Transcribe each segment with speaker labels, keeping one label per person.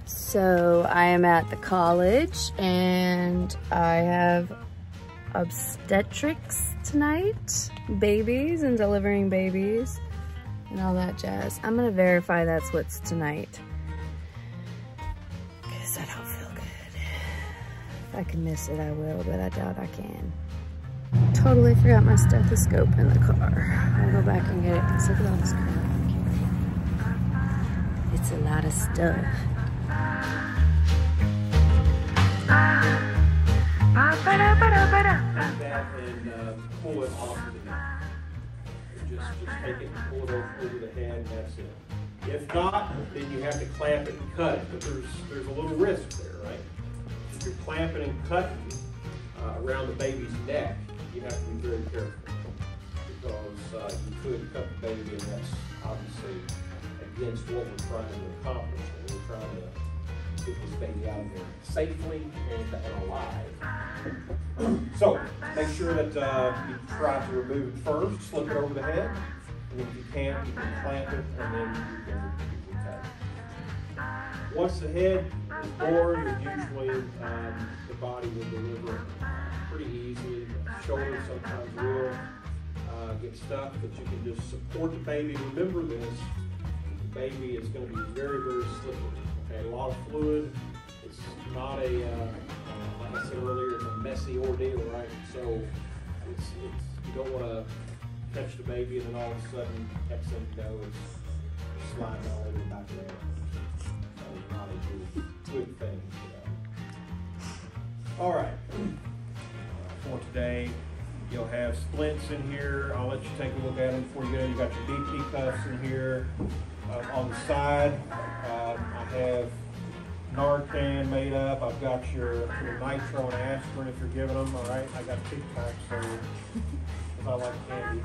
Speaker 1: So I am at the college and I have obstetrics tonight, babies and delivering babies and all that jazz. I'm gonna verify that's what's tonight because I don't feel good. If I can miss it, I will, but I doubt I can. Totally forgot my stethoscope in the car. I'll go back and get it because look at all this crap back here. It's a lot of stuff.
Speaker 2: And pull it off of the neck. Just take it and pull it over the head, and that's it. If not, then you have to clamp it and cut it, but there's a little risk there, right? If you're clamping and cutting around the baby's neck, you have to be very careful because you could cut the baby, and that's obviously against what we're trying to accomplish. We're trying to get this baby out of there safely and alive. So make sure that you try to remove it first, slip it over the head, and if you can't, you can clamp it, and then you can cut it. Once the head is born, usually the body will deliver pretty easily. The shoulder sometimes will get stuck, but you can just support the baby. Remember this, the baby is going to be very, very slippery. Okay, a lot of fluid. It's not a, like I said earlier, it's a messy ordeal, right? So you don't want to catch the baby and then all of a sudden, next thing you know, it's sliding all over the back of the head. So it's not a good thing. All right. For today, you'll have splints in here. I'll let you take a look at them before you go. You got your DP cuffs in here. On the side, I have Narcan made up. I've got your nitro and aspirin if you're giving them. All right, I got Tic Tacs, so if I like candy.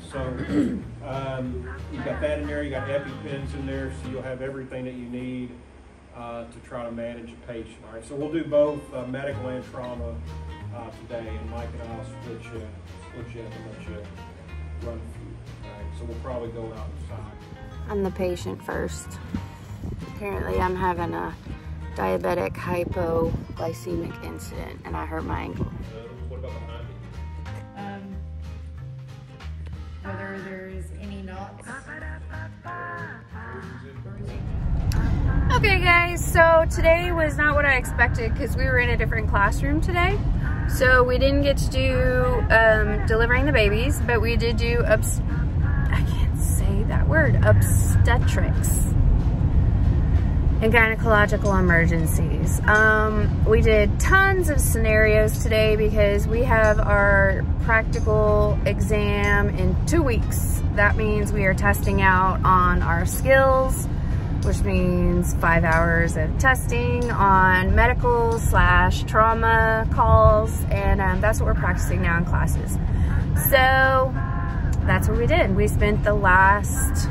Speaker 2: So you've got that in there. You got EpiPens in there, so you'll have everything that you need to try to manage a patient. All right, so we'll do both medical and trauma today, and Mike and I'll split you up and let you run through. All right, so we'll probably go outside.
Speaker 1: I'm the patient first. Apparently I'm having a diabetic hypoglycemic incident and I hurt my ankle.
Speaker 2: What about behind you?
Speaker 3: Whether there's any knots.
Speaker 1: Okay guys, so today was not what I expected because we were in a different classroom today. So we didn't get to do delivering the babies, but we did do obstetrics and gynecological emergencies. We did tons of scenarios today because we have our practical exam in 2 weeks. That means we are testing out on our skills, which means 5 hours of testing on medical / trauma calls, and that's what we're practicing now in classes. So that's what we did. We spent the last,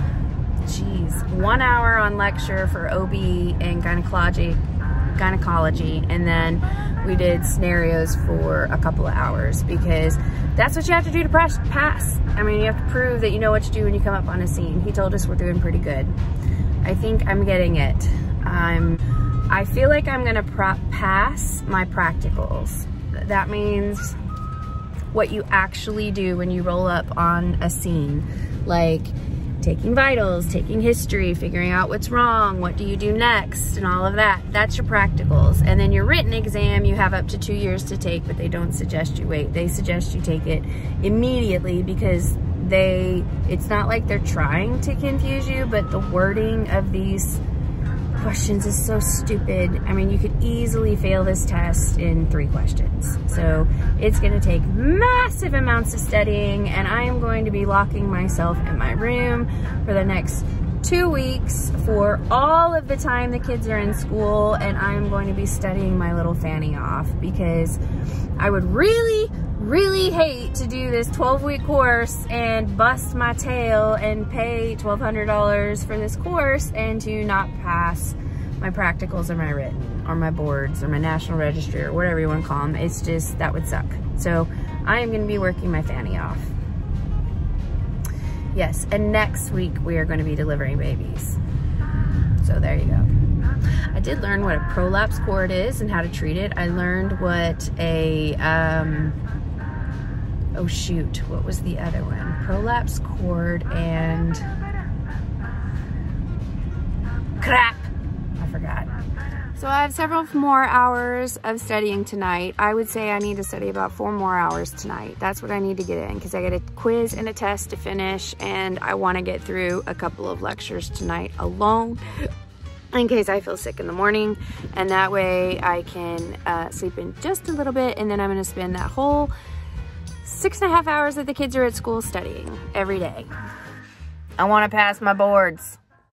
Speaker 1: 1 hour on lecture for OB and gynecology, and then we did scenarios for a couple of hours because that's what you have to do to pass. I mean, you have to prove that you know what to do when you come up on a scene. He told us we're doing pretty good. I think I'm getting it. I feel like I'm gonna pass my practicals. That means what you actually do when you roll up on a scene, like taking vitals, taking history, figuring out what's wrong, what do you do next, and all of that. That's your practicals. And then your written exam, you have up to 2 years to take, but they don't suggest you wait. They suggest you take it immediately because it's not like they're trying to confuse you, but the wording of these questions is so stupid. I mean, you could easily fail this test in 3 questions. So it's gonna take massive amounts of studying, and I am going to be locking myself in my room for the next 2 weeks for all of the time the kids are in school, and I'm going to be studying my little fanny off because I would really hate to do this 12-week course and bust my tail and pay $1,200 for this course and to not pass my practicals or my written or my boards or my national registry or whatever you want to call them. It's just, that would suck. So I am going to be working my fanny off. Yes, and next week we are going to be delivering babies. I did learn what a prolapse cord is and how to treat it. I learned what a, oh shoot, what was the other one? Prolapse cord and, crap, I forgot. So I have several more hours of studying tonight. I would say I need to study about 4 more hours tonight. That's what I need to get in because I got a quiz and a test to finish, and I want to get through a couple of lectures tonight alone in case I feel sick in the morning, and that way I can sleep in just a little bit, and then I'm going to spend that whole 6.5 hours that the kids are at school studying every day. I want to pass my boards.